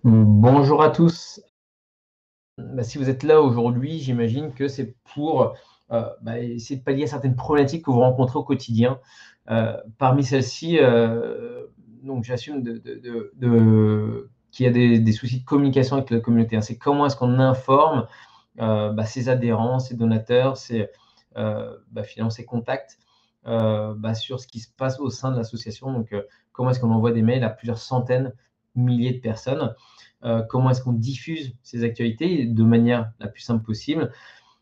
Bonjour à tous. Si vous êtes là aujourd'hui, j'imagine que c'est pour essayer de pallier à certaines problématiques que vous rencontrez au quotidien. Parmi celles-ci, donc j'assume qu'il y a des soucis de communication avec la communauté, hein. C'est comment est-ce qu'on informe ses adhérents, ses donateurs, finalement ses contacts sur ce qui se passe au sein de l'association. Donc, comment est-ce qu'on envoie des mails à plusieurs centaines, milliers de personnes? Comment est-ce qu'on diffuse ces actualités de manière la plus simple possible?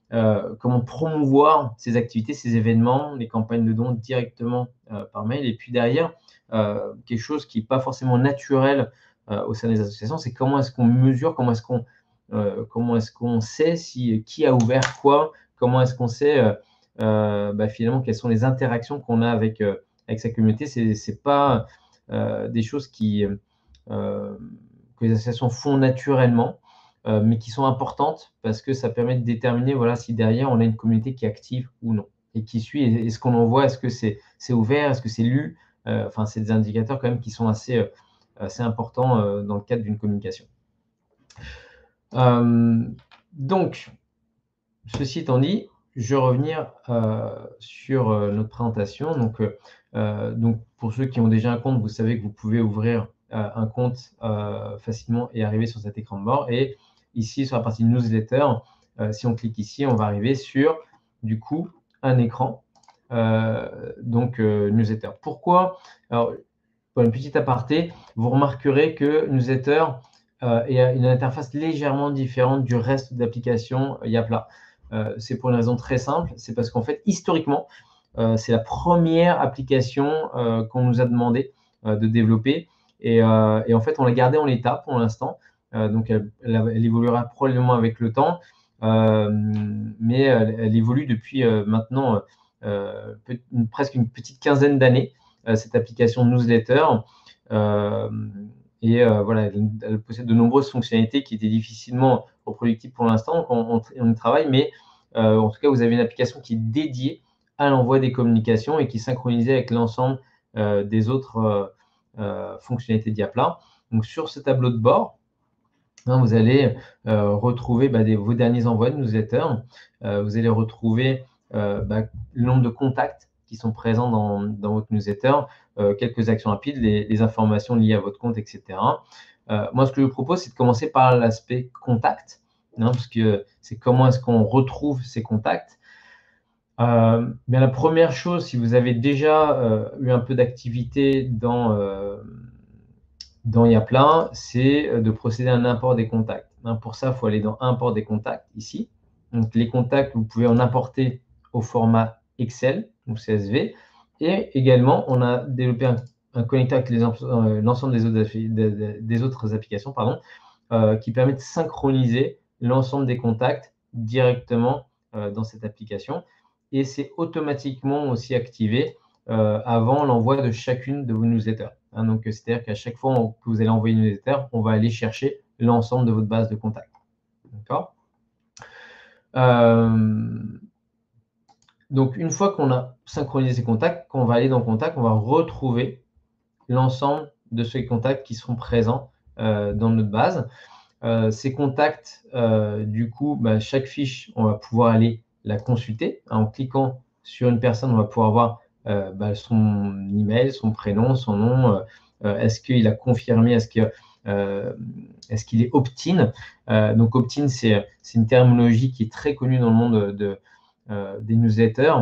Comment promouvoir ces activités, ces événements, les campagnes de dons directement par mail? Et puis derrière, quelque chose qui n'est pas forcément naturel au sein des associations, c'est comment est-ce qu'on mesure, comment est-ce qu'on sait qui a ouvert quoi? Comment est-ce qu'on sait finalement quelles sont les interactions qu'on a avec sa communauté? C'est pas des choses euh, que les associations font naturellement, mais qui sont importantes parce que ça permet de déterminer voilà, si derrière on a une communauté qui est active ou non et qui suit. Et ce qu'on envoie, est-ce que c'est ouvert, est-ce que c'est lu? Enfin, c'est des indicateurs quand même qui sont assez importants dans le cadre d'une communication. Donc, ceci étant dit, je vais revenir sur notre présentation. Donc, pour ceux qui ont déjà un compte, vous savez que vous pouvez ouvrir un compte facilement et arriver sur cet écran de bord. Et ici, sur la partie newsletter, si on clique ici, on va arriver sur, du coup, un écran, newsletter. Pourquoi? Alors, pour une petite aparté, vous remarquerez que newsletter est une interface légèrement différente du reste d'applications Yapla. C'est pour une raison très simple, c'est parce qu'en fait, historiquement, c'est la première application qu'on nous a demandé de développer. Et en fait, on l'a gardée en l'état pour l'instant. Donc, elle évoluera probablement avec le temps, mais elle évolue depuis maintenant presque une petite quinzaine d'années, cette application newsletter. Voilà, elle possède de nombreuses fonctionnalités qui étaient difficilement reproductibles pour l'instant. On y travaille, mais en tout cas, vous avez une application qui est dédiée à l'envoi des communications et qui est synchronisée avec l'ensemble des autres fonctionnalités Diapla. Donc, sur ce tableau de bord, vous allez retrouver vos derniers envois de newsletter. Vous allez retrouver le nombre de contacts qui sont présents dans votre newsletter, quelques actions rapides, les informations liées à votre compte, etc. Moi, ce que je vous propose, c'est de commencer par l'aspect contact, parce que c'est comment est-ce qu'on retrouve ces contacts. La première chose, si vous avez déjà eu un peu d'activité dans Yapla, c'est de procéder à un import des contacts. Pour ça, il faut aller dans Import des contacts, ici. Donc, les contacts, vous pouvez en importer au format Excel ou CSV. Et également, on a développé un connecteur avec l'ensemble des autres applications qui permet de synchroniser l'ensemble des contacts directement dans cette application. Et c'est automatiquement aussi activé avant l'envoi de chacune de vos newsletters. Donc, c'est-à-dire qu'à chaque fois que vous allez envoyer une newsletter, on va aller chercher l'ensemble de votre base de contacts. D'accord? Donc, une fois qu'on a synchronisé ces contacts, quand on va aller dans Contact, on va retrouver l'ensemble de ces contacts qui seront présents dans notre base. Ces contacts, du coup, chaque fiche, on va pouvoir aller la consulter. En cliquant sur une personne, on va pouvoir voir son email, son prénom, son nom. Est-ce qu'il a confirmé? Est-ce qu'il est opt-in? Donc, opt-in, c'est une terminologie qui est très connue dans le monde des newsletters.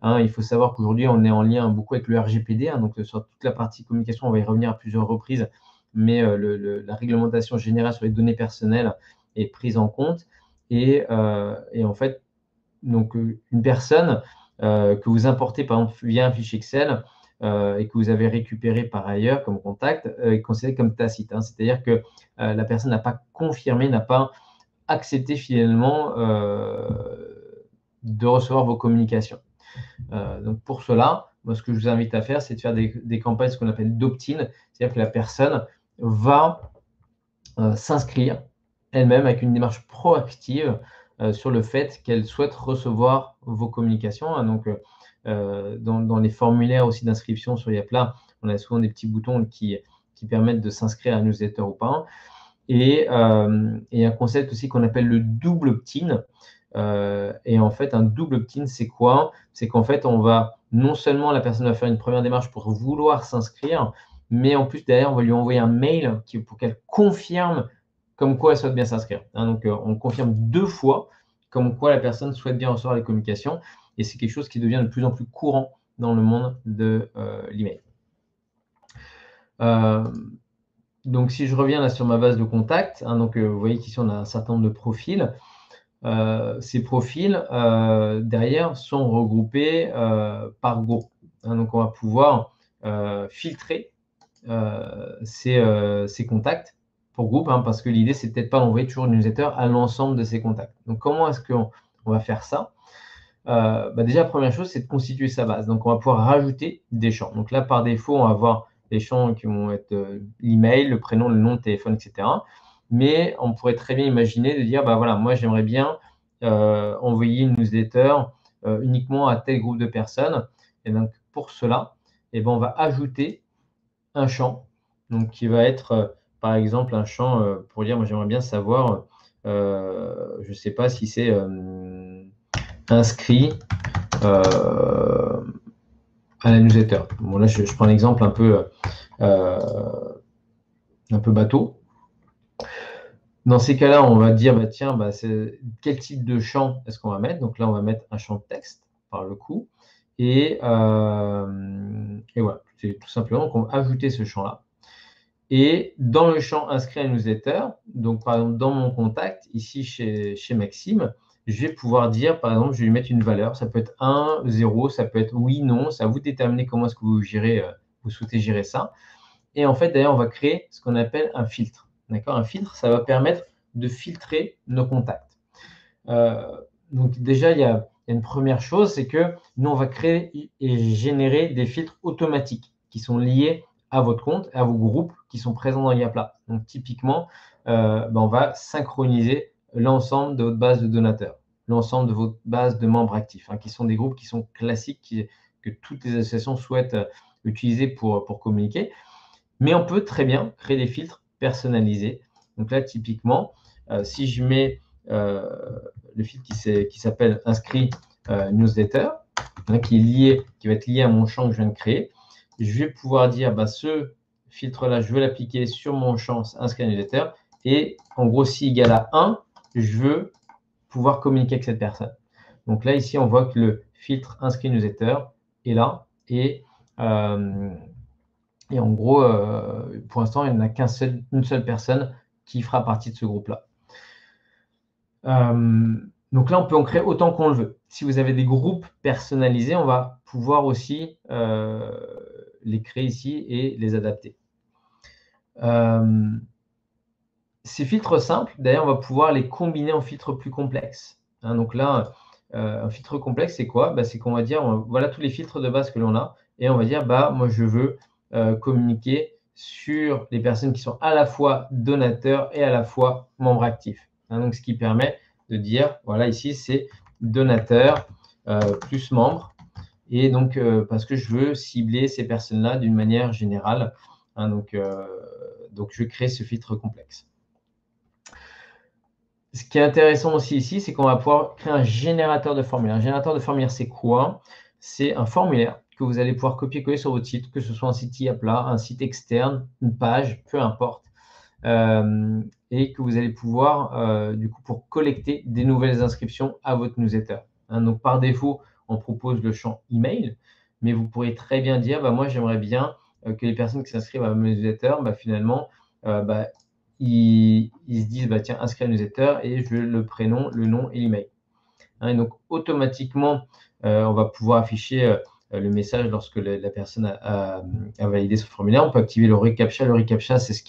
Il faut savoir qu'aujourd'hui, on est en lien beaucoup avec le RGPD. Donc, sur toute la partie communication, on va y revenir à plusieurs reprises, mais la réglementation générale sur les données personnelles est prise en compte. Et en fait, donc, une personne que vous importez, par exemple, via un fichier Excel et que vous avez récupéré par ailleurs comme contact, est considérée comme tacite. C'est-à-dire que la personne n'a pas confirmé, n'a pas accepté finalement de recevoir vos communications. Donc, pour cela, moi, ce que je vous invite à faire, c'est de faire des campagnes, ce qu'on appelle d'opt-in, c'est-à-dire que la personne va s'inscrire elle-même avec une démarche proactive sur le fait qu'elle souhaite recevoir vos communications. Donc, dans les formulaires aussi d'inscription sur Yapla, on a souvent des petits boutons qui permettent de s'inscrire à la newsletter ou pas. Et un concept aussi qu'on appelle le double opt-in. Et en fait, un double opt-in, c'est quoi? C'est qu'en fait, on va non seulement la personne va faire une première démarche pour vouloir s'inscrire, mais en plus derrière, on va lui envoyer un mail pour qu'elle confirme comme quoi elle souhaite bien s'inscrire. Donc, on confirme 2 fois comme quoi la personne souhaite bien recevoir les communications, et c'est quelque chose qui devient de plus en plus courant dans le monde de l'email. Donc, si je reviens là sur ma base de contacts, donc vous voyez qu'ici on a un certain nombre de profils. Ces profils, derrière, sont regroupés par groupe. Donc, on va pouvoir filtrer ces contacts pour groupe, parce que l'idée, c'est peut-être pas d'envoyer toujours une newsletter à l'ensemble de ces contacts. Donc, comment est-ce qu'on va faire ça? Déjà, la première chose, c'est de constituer sa base. Donc, on va pouvoir rajouter des champs. Donc là, par défaut, on va avoir des champs qui vont être l'email, le prénom, le nom, le téléphone, etc. Mais on pourrait très bien imaginer de dire, voilà, moi, j'aimerais bien envoyer une newsletter uniquement à tel groupe de personnes. Et donc, pour cela, on va ajouter un champ, donc qui va être, par exemple, un champ pour dire, moi, j'aimerais bien savoir, je ne sais pas si c'est inscrit à la newsletter. Bon, là, je prends l'exemple un peu bateau. Dans ces cas-là, on va dire, tiens, c'est quel type de champ est-ce qu'on va mettre? Donc là, on va mettre un champ de texte, par le coup. Et voilà, c'est tout simplement qu'on va ajouter ce champ-là. Et dans le champ inscrit à la newsletter, donc par exemple, dans mon contact, ici chez Maxime, je vais pouvoir dire, par exemple, je vais lui mettre une valeur. Ça peut être 1, 0, ça peut être oui, non. C'est à vous de déterminer comment est-ce que vous souhaitez gérer ça. Et en fait, d'ailleurs, on va créer ce qu'on appelle un filtre. D'accord? Un filtre, ça va permettre de filtrer nos contacts. Donc déjà, il y a une première chose, c'est que nous, on va créer et générer des filtres automatiques qui sont liés à votre compte, à vos groupes qui sont présents dans Yapla. Donc typiquement, on va synchroniser l'ensemble de votre base de donateurs, l'ensemble de votre base de membres actifs, qui sont des groupes qui sont classiques, que toutes les associations souhaitent utiliser pour communiquer. Mais on peut très bien créer des filtres personnalisés. Donc là, typiquement, si je mets le filtre qui s'appelle inscrit newsletter, qui va être lié à mon champ que je viens de créer, je vais pouvoir dire ce filtre-là, je veux l'appliquer sur mon champ inscrit newsletter, et en gros, si égal à 1, je veux pouvoir communiquer avec cette personne. Donc là, ici, on voit que le filtre inscrit newsletter est là, et en gros, pour l'instant, il n'y en a qu'une seule personne qui fera partie de ce groupe-là. Donc là, on peut en créer autant qu'on le veut. Si vous avez des groupes personnalisés, on va pouvoir aussi les créer ici et les adapter. Ces filtres simples, d'ailleurs, on va pouvoir les combiner en filtres plus complexes. Donc là, un filtre complexe, c'est quoi? C'est qu'on va dire, voilà tous les filtres de base que l'on a, et on va dire, moi, je veux communiquer sur les personnes qui sont à la fois donateurs et à la fois membres actifs. Donc, ce qui permet de dire, voilà, ici, c'est donateur plus membre. Et donc, parce que je veux cibler ces personnes-là d'une manière générale. Donc, je crée ce filtre complexe. Ce qui est intéressant aussi ici, c'est qu'on va pouvoir créer un générateur de formulaire. Un générateur de formulaire, c'est quoi? C'est un formulaire que vous allez pouvoir copier-coller sur votre site, que ce soit un site Yapla, un site externe, une page, peu importe. Et que vous allez pouvoir, du coup, pour collecter des nouvelles inscriptions à votre newsletter. Donc, par défaut, on propose le champ email, mais vous pourrez très bien dire, moi, j'aimerais bien que les personnes qui s'inscrivent à ma newsletter, finalement, ils se disent, tiens, inscrire à la newsletter et je veux le prénom, le nom et l'email. Et donc, automatiquement, on va pouvoir afficher le message lorsque la personne a validé ce formulaire. On peut activer le reCAPTCHA. Le reCAPTCHA, c'est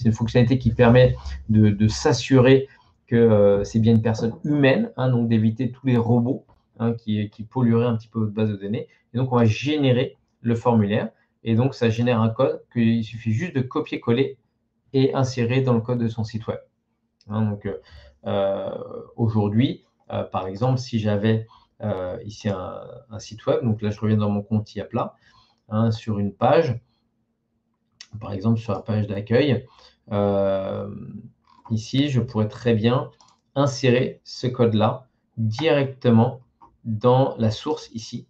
une fonctionnalité qui permet de s'assurer que c'est bien une personne humaine, donc d'éviter tous les robots qui pollueraient un petit peu votre base de données. Et donc, on va générer le formulaire. Et donc, ça génère un code qu'il suffit juste de copier-coller et insérer dans le code de son site web. Donc, aujourd'hui, par exemple, si j'avais ici un site web, donc là, je reviens dans mon compte Yapla, sur une page, par exemple, sur la page d'accueil, ici, je pourrais très bien insérer ce code-là directement dans la source ici.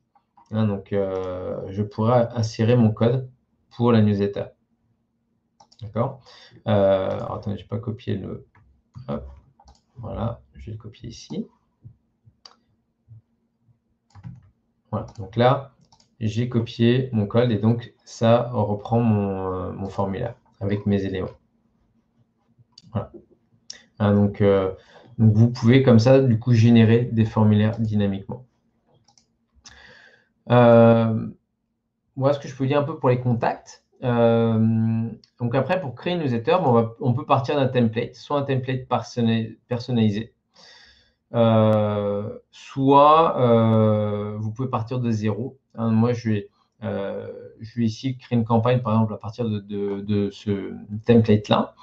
Hein, donc, je pourrais insérer mon code pour la newsletter. D'accord. Alors, attendez, je n'ai pas copié le... Hop, voilà, je vais le copier ici. Voilà, donc là, j'ai copié mon code et donc ça reprend mon formulaire avec mes éléments. Voilà. Hein, donc, vous pouvez comme ça, du coup, générer des formulaires dynamiquement. Voilà ce que je peux dire un peu pour les contacts. Donc après, pour créer une newsletter, on peut partir d'un template, soit un template personnalisé, soit vous pouvez partir de zéro. Hein, moi, je vais ici créer une campagne, par exemple, à partir de ce template-là.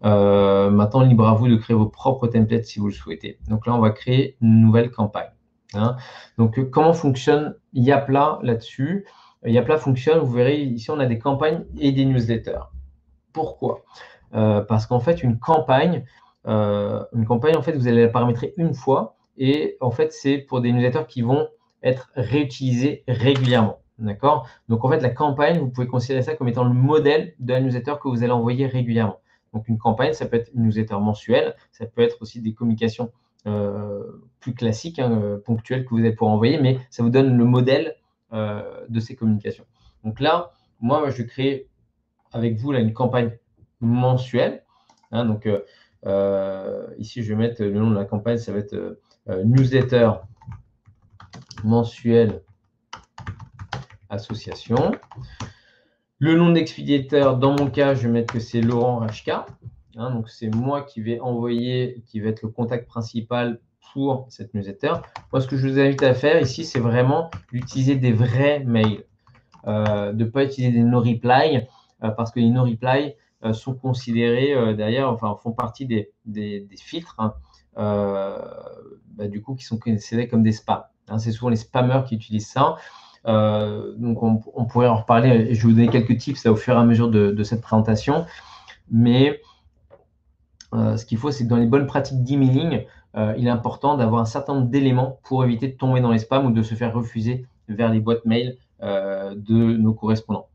Maintenant, libre à vous de créer vos propres templates si vous le souhaitez. Donc là, on va créer une nouvelle campagne. Hein. Donc, comment fonctionne Yapla là-dessus? Yapla fonctionne, vous verrez, ici, on a des campagnes et des newsletters. Pourquoi? Parce qu'en fait, une campagne, en fait, vous allez la paramétrer une fois et en fait, c'est pour des newsletters qui vont être réutilisés régulièrement. D'accord? Donc, en fait, la campagne, vous pouvez considérer ça comme étant le modèle de la newsletter que vous allez envoyer régulièrement. Donc, une campagne, ça peut être une newsletter mensuelle, ça peut être aussi des communications plus classiques, hein, ponctuelles que vous allez pouvoir envoyer, mais ça vous donne le modèle de ces communications. Donc là, moi, je crée avec vous là, une campagne mensuelle. Hein, donc, ici, je vais mettre le nom de la campagne, ça va être newsletter mensuelle association. Le nom d'expéditeur, dans mon cas, je vais mettre que c'est Laurent HK. Hein, donc, c'est moi qui vais envoyer, qui va être le contact principal pour cette newsletter. Moi, ce que je vous invite à faire ici, c'est vraiment d'utiliser des vrais mails. De ne pas utiliser des no-reply, parce que les no-reply sont considérés derrière, enfin, font partie des filtres, hein, du coup, qui sont considérés comme des spams. Hein, c'est souvent les spammers qui utilisent ça. Donc, on pourrait en reparler et je vais vous donner quelques tips là, au fur et à mesure de cette présentation. Mais ce qu'il faut, c'est que dans les bonnes pratiques d'emailing, il est important d'avoir un certain nombre d'éléments pour éviter de tomber dans les spams ou de se faire refuser vers les boîtes mail de nos correspondants.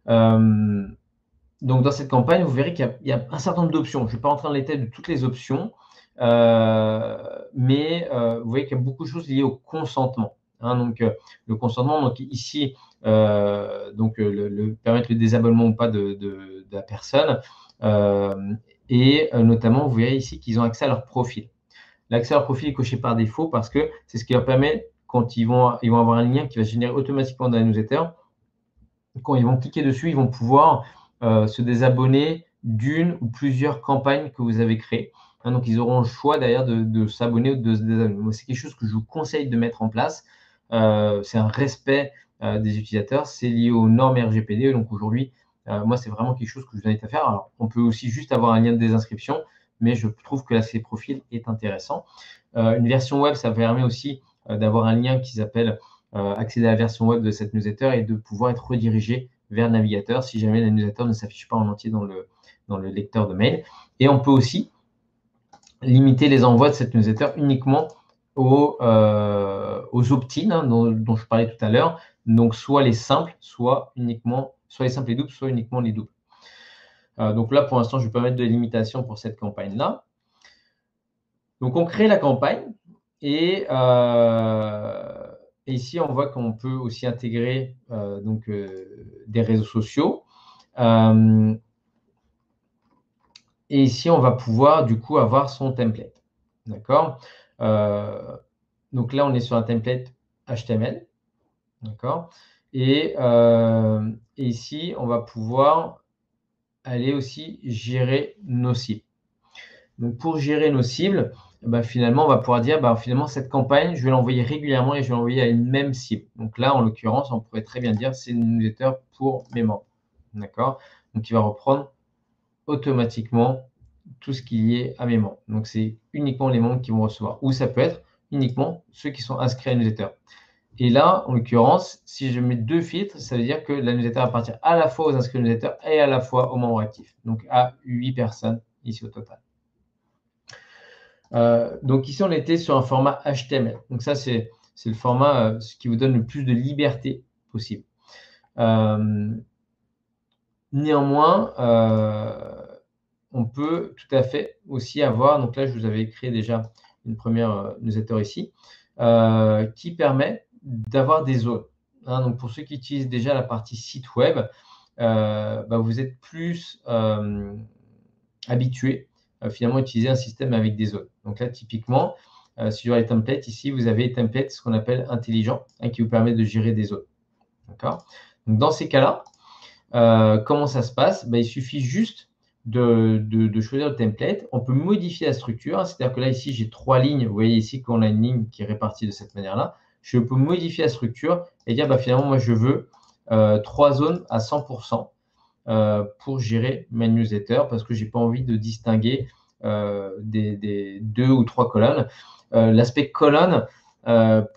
Donc, dans cette campagne, vous verrez qu'il y a un certain nombre d'options. Je ne vais pas rentrer dans les détails de toutes les options, mais vous voyez qu'il y a beaucoup de choses liées au consentement. Hein, donc, le consentement, donc ici, permettre le désabonnement ou pas de la personne. Et notamment, vous verrez ici qu'ils ont accès à leur profil. L'accès à leur profil est coché par défaut parce que c'est ce qui leur permet, quand ils vont avoir un lien qui va se générer automatiquement dans la newsletter, quand ils vont cliquer dessus, ils vont pouvoir se désabonner d'une ou plusieurs campagnes que vous avez créées. Hein, donc, ils auront le choix d'ailleurs de s'abonner ou de se désabonner. C'est quelque chose que je vous conseille de mettre en place. C'est un respect des utilisateurs. C'est lié aux normes RGPD. Donc, aujourd'hui, moi, c'est vraiment quelque chose que je vous invite à faire. Alors, on peut aussi juste avoir un lien de désinscription, mais je trouve que l'accès profil est intéressant. Une version web, ça permet aussi d'avoir un lien qui s'appelle accéder à la version web de cette newsletter et de pouvoir être redirigé vers le navigateur si jamais la newsletter ne s'affiche pas en entier dans le lecteur de mail. Et on peut aussi limiter les envois de cette newsletter uniquement aux opt-in, hein, dont je parlais tout à l'heure. Donc, soit les simples, soit les simples et doubles, soit uniquement les doubles. Donc là, pour l'instant, je ne vais pas mettre de limitations pour cette campagne-là. Donc, on crée la campagne et ici, on voit qu'on peut aussi intégrer des réseaux sociaux. Et ici, on va pouvoir du coup avoir son template. D'accord? Donc là, on est sur un template HTML. D'accord? Et ici, on va pouvoir aller aussi gérer nos cibles. Donc, pour gérer nos cibles, finalement, on va pouvoir dire, finalement, cette campagne, je vais l'envoyer régulièrement et je vais l'envoyer à une même cible. Donc là, en l'occurrence, on pourrait très bien dire, c'est une newsletter pour mes membres. D'accord? Donc, il va reprendre automatiquement tout ce qui est lié à mes membres. Donc, c'est uniquement les membres qui vont recevoir. Ou ça peut être uniquement ceux qui sont inscrits à la newsletter. Et là, en l'occurrence, si je mets deux filtres, ça veut dire que la newsletter va partir à la fois aux inscrits à la newsletter et à la fois aux membres actifs. Donc, à 8 personnes ici au total. Donc ici, on était sur un format HTML. Donc ça, c'est le format ce qui vous donne le plus de liberté possible. Néanmoins, on peut tout à fait aussi avoir, donc là, je vous avais créé déjà une première newsletter ici, qui permet d'avoir des zones. Hein, donc pour ceux qui utilisent déjà la partie site web, vous êtes plus habitués finalement à utiliser un système avec des zones. Donc là, typiquement, sur les templates, ici, vous avez les templates, ce qu'on appelle intelligent, hein, qui vous permet de gérer des zones. D'accord ? Donc dans ces cas-là, comment ça se passe? Il suffit juste de choisir le template. On peut modifier la structure, c'est-à-dire que là, ici, j'ai 3 lignes. Vous voyez ici qu'on a une ligne qui est répartie de cette manière-là. Je peux modifier la structure et dire, finalement, moi, je veux 3 zones à 100% pour gérer ma newsletter parce que je n'ai pas envie de distinguer des 2 ou 3 colonnes. L'aspect colonne,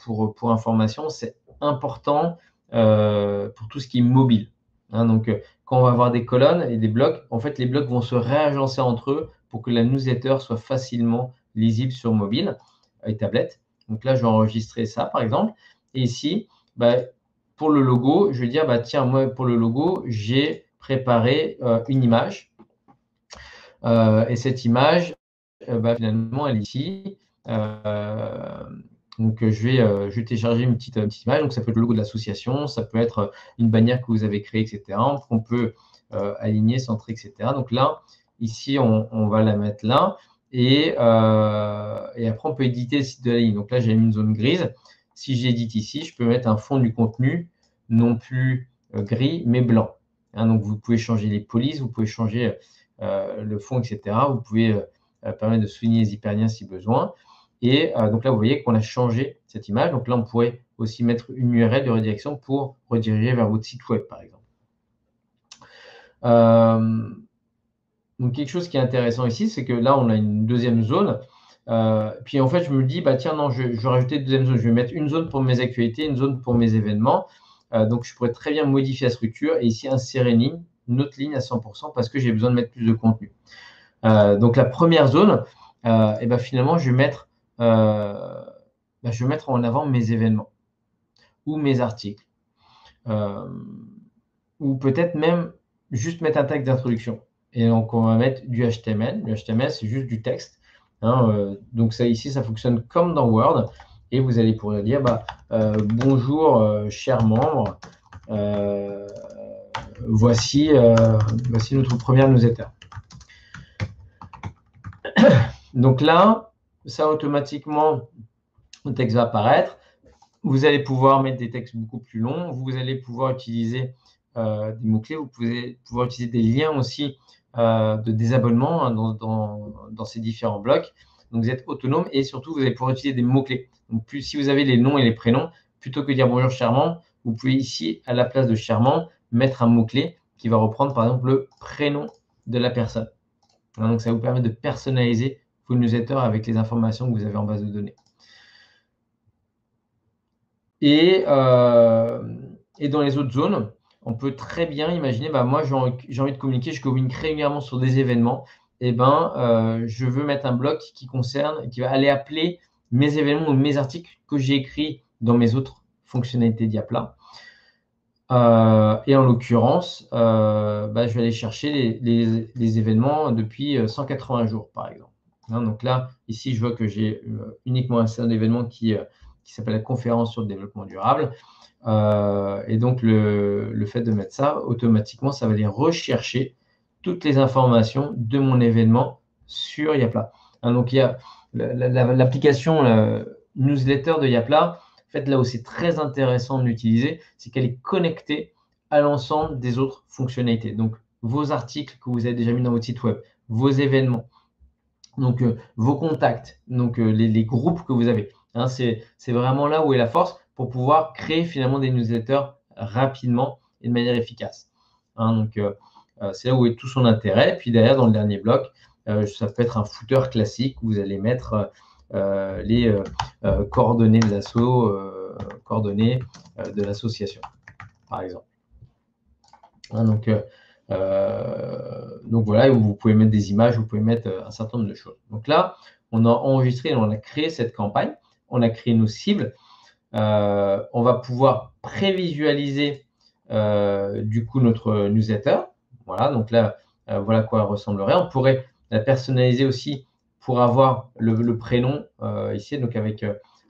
pour information, c'est important pour tout ce qui est mobile. Hein, donc, quand on va avoir des colonnes et des blocs, en fait, les blocs vont se réagencer entre eux pour que la newsletter soit facilement lisible sur mobile et tablette. Donc là, je vais enregistrer ça, par exemple. Et ici, pour le logo, je vais dire, tiens, moi, pour le logo, j'ai préparé une image. Et cette image, finalement, elle est ici. Donc, je vais télécharger une petite image. Donc, ça peut être le logo de l'association, ça peut être une bannière que vous avez créée, etc. On peut aligner, centrer, etc. Donc là, ici, on va la mettre là. Et après, on peut éditer le site de la ligne. Donc là, j'ai mis une zone grise. Si j'édite ici, je peux mettre un fond du contenu non plus gris, mais blanc. Hein, donc, vous pouvez changer les polices, vous pouvez changer le fond, etc. Vous pouvez permettre de souligner les hyperliens si besoin. Et donc là, vous voyez qu'on a changé cette image. Donc là, on pourrait aussi mettre une URL de redirection pour rediriger vers votre site web, par exemple. Donc, quelque chose qui est intéressant ici, c'est que là, on a une deuxième zone. Puis, en fait, je me dis, tiens, non, je vais rajouter une deuxième zone. Je vais mettre une zone pour mes actualités, une zone pour mes événements. Donc, je pourrais très bien modifier la structure et ici insérer une autre ligne à 100% parce que j'ai besoin de mettre plus de contenu. Donc, la première zone, finalement, je vais mettre en avant mes événements ou mes articles. Ou peut-être même juste mettre un tag d'introduction. Et donc, on va mettre du HTML. Le HTML, c'est juste du texte. Hein, donc, ça ici, ça fonctionne comme dans Word. Et vous allez pouvoir dire, bonjour, chers membres. Voici notre première newsletter. Donc là, ça automatiquement, le texte va apparaître. Vous allez pouvoir mettre des textes beaucoup plus longs. Vous allez pouvoir utiliser des mots-clés. Vous pouvez pouvoir utiliser des liens aussi de désabonnement hein, dans ces différents blocs. Donc, vous êtes autonome et surtout, vous allez pouvoir utiliser des mots-clés. Donc, si vous avez les noms et les prénoms, plutôt que de dire bonjour charmant, vous pouvez ici, à la place de charmant, mettre un mot-clé qui va reprendre par exemple le prénom de la personne. Hein, donc, ça vous permet de personnaliser vos newsletters avec les informations que vous avez en base de données. Et dans les autres zones, on peut très bien imaginer, moi j'ai envie de communiquer, je communique régulièrement sur des événements, et je veux mettre un bloc qui va aller appeler mes événements ou mes articles que j'ai écrits dans mes autres fonctionnalités Diapla. Et en l'occurrence, je vais aller chercher les événements depuis 180 jours, par exemple. Hein, donc là, ici, je vois que j'ai uniquement un certain événement qui s'appelle la conférence sur le développement durable. Et donc, le fait de mettre ça, automatiquement, ça va aller rechercher toutes les informations de mon événement sur Yapla. Hein, donc, il y a l'application newsletter de Yapla. En fait, là où c'est très intéressant de l'utiliser, c'est qu'elle est connectée à l'ensemble des autres fonctionnalités. Donc, vos articles que vous avez déjà mis dans votre site web, vos événements, donc vos contacts, donc les groupes que vous avez. Hein, c'est vraiment là où est la force pour pouvoir créer finalement des newsletters rapidement et de manière efficace. Hein, donc, c'est là où est tout son intérêt. Puis derrière, dans le dernier bloc, ça peut être un footer classique où vous allez mettre les coordonnées de coordonnées de l'association, par exemple. Hein, donc voilà, vous pouvez mettre des images, vous pouvez mettre un certain nombre de choses. Donc là, on a enregistré, on a créé cette campagne, on a créé nos cibles. On va pouvoir prévisualiser du coup notre newsletter. Voilà, donc là, voilà à quoi elle ressemblerait. On pourrait la personnaliser aussi pour avoir le prénom ici, donc avec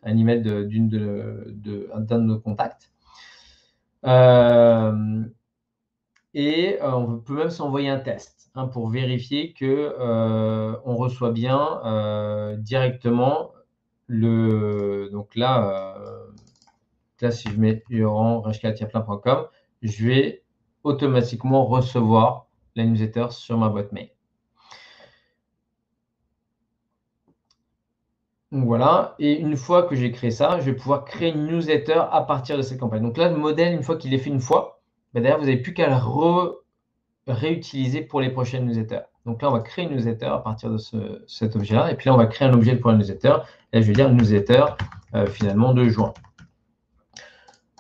un email d'un de nos contacts. Et on peut même s'envoyer un test pour vérifier que on reçoit bien directement donc là, si je mets yoran@rashkatiaplan.com, je vais automatiquement recevoir la newsletter sur ma boîte mail. Donc voilà, et une fois que j'ai créé ça, je vais pouvoir créer une newsletter à partir de cette campagne. Donc là, le modèle, une fois qu'il est fait une fois, derrière, vous n'avez plus qu'à le réutiliser pour les prochaines newsletters. Donc là, on va créer une newsletter à partir de cet objet-là. Et puis là, on va créer un objet pour la newsletter. Là, je vais dire newsletter finalement de juin.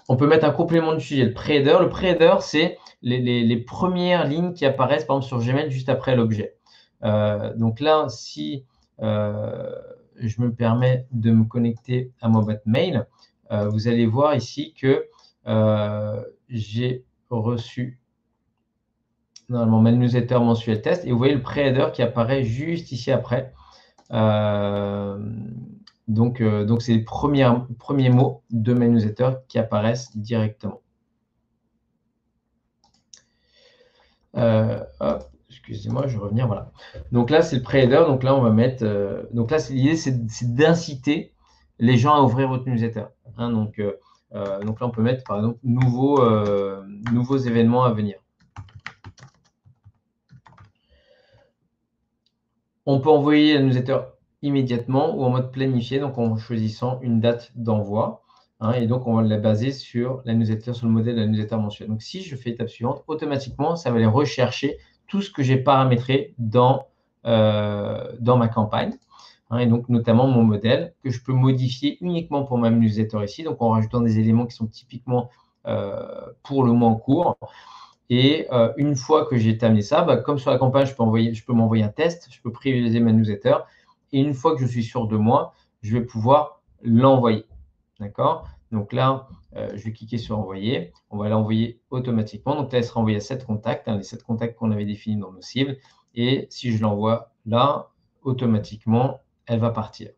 On peut mettre un complément de sujet, le pré-header. Le pré-header, c'est les premières lignes qui apparaissent, par exemple, sur Gmail juste après l'objet. Donc là, si je me permets de me connecter à ma boîte mail, vous allez voir ici que j'ai reçu normalement ma newsletter mensuelle test, et vous voyez le pré-header qui apparaît juste ici après. Donc c'est les premiers mots de ma newsletter qui apparaissent directement. Hop, excusez-moi, je vais revenir, voilà. Donc là, c'est le pré-header, donc là, on va mettre… donc là, l'idée, c'est d'inciter les gens à ouvrir votre newsletter. Donc là, on peut mettre, par exemple, nouveaux événements à venir. On peut envoyer la newsletter immédiatement ou en mode planifié, donc en choisissant une date d'envoi. Et donc, on va la baser sur la newsletter, sur le modèle de la newsletter mensuelle. Donc, si je fais l'étape suivante, automatiquement, ça va aller rechercher tout ce que j'ai paramétré dans ma campagne. Et donc, notamment mon modèle que je peux modifier uniquement pour ma newsletter ici, donc en rajoutant des éléments qui sont typiquement pour le mois en cours. Et une fois que j'ai terminé ça, comme sur la campagne, je peux m'envoyer un test, je peux privilégier ma newsletter. Et une fois que je suis sûr de moi, je vais pouvoir l'envoyer. D'accord? Donc là, je vais cliquer sur envoyer. On va l'envoyer automatiquement. Donc là, elle sera envoyée à 7 contacts, les 7 contacts qu'on avait définis dans nos cibles. Et si je l'envoie là, automatiquement, elle va partir.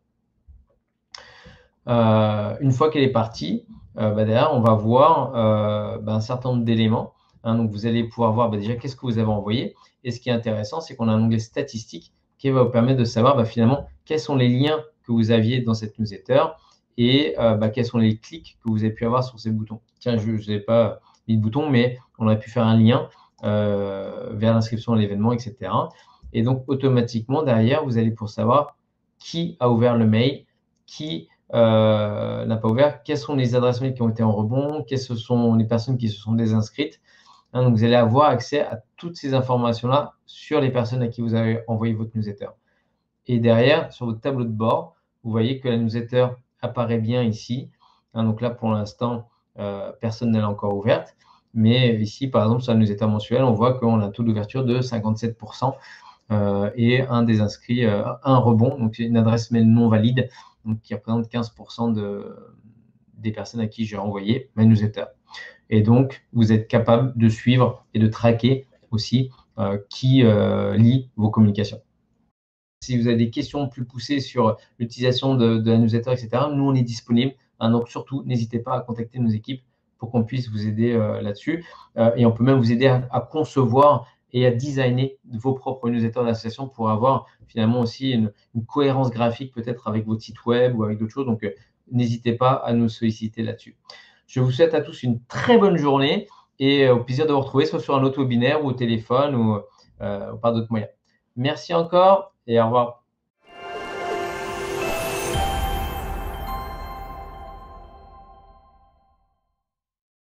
Une fois qu'elle est partie, derrière, on va voir un certain nombre d'éléments. Donc, vous allez pouvoir voir déjà qu'est-ce que vous avez envoyé. Et ce qui est intéressant, c'est qu'on a un onglet statistique qui va vous permettre de savoir finalement quels sont les liens que vous aviez dans cette newsletter et quels sont les clics que vous avez pu avoir sur ces boutons. Tiens, je n'ai pas mis de bouton, mais on aurait pu faire un lien vers l'inscription à l'événement, etc. Et donc, automatiquement, derrière, vous allez pour savoir qui a ouvert le mail, qui n'a pas ouvert, quelles sont les adresses mail qui ont été en rebond, quelles sont les personnes qui se sont désinscrites. Donc, vous allez avoir accès à toutes ces informations-là sur les personnes à qui vous avez envoyé votre newsletter. Et derrière, sur votre tableau de bord, vous voyez que la newsletter apparaît bien ici. Donc là, pour l'instant, personne ne l'a encore ouverte. Mais ici, par exemple, sur la newsletter mensuelle, on voit qu'on a un taux d'ouverture de 57% et un désinscrit, un rebond, donc une adresse mail non valide, donc qui représente 15% des personnes à qui j'ai envoyé ma newsletter. Et donc, vous êtes capable de suivre et de traquer aussi qui lit vos communications. Si vous avez des questions plus poussées sur l'utilisation de la newsletter, etc., nous, on est disponible. Donc, surtout, n'hésitez pas à contacter nos équipes pour qu'on puisse vous aider là-dessus. Et on peut même vous aider à concevoir et à designer vos propres newsletters d'association pour avoir finalement aussi une cohérence graphique peut-être avec votre site web ou avec d'autres choses. Donc, n'hésitez pas à nous solliciter là-dessus. Je vous souhaite à tous une très bonne journée et au plaisir de vous retrouver soit sur un autre webinaire ou au téléphone ou par d'autres moyens. Merci encore et au revoir.